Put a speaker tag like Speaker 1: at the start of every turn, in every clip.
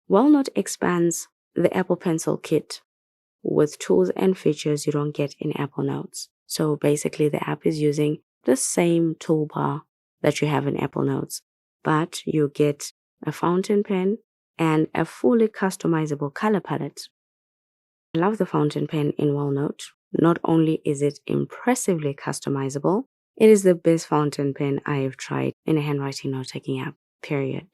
Speaker 1: wellnote expands the Apple Pencil kit with tools and features you don't get in Apple Notes. So basically, the app is using the same toolbar that you have in Apple Notes, but you get a fountain pen and a fully customizable color palette. I love the fountain pen in wellnote. Not only is it impressively customizable, it is the best fountain pen I have tried in a handwriting note-taking app, period.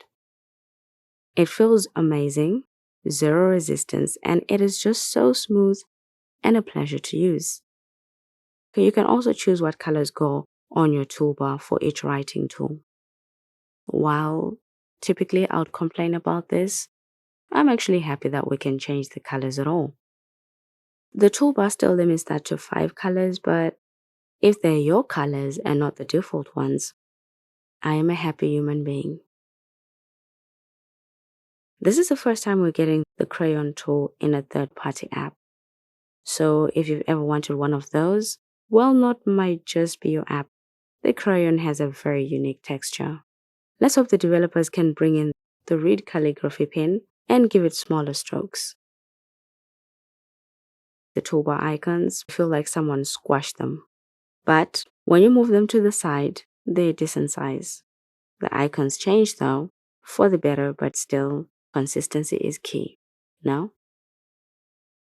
Speaker 1: It feels amazing, zero resistance, and it is just so smooth and a pleasure to use. You can also choose what colors go on your toolbar for each writing tool. While typically I would complain about this, I'm actually happy that we can change the colors at all. The toolbar still limits that to 5 colors, but if they're your colors and not the default ones, I am a happy human being. This is the first time we're getting the crayon tool in a third-party app. So if you've ever wanted one of those, wellnote might just be your app. The crayon has a very unique texture. Let's hope the developers can bring in the reed calligraphy pen and give it smaller strokes. The toolbar icons feel like someone squashed them. But when you move them to the side, they're decent size. The icons change though, for the better, but still, consistency is key. No?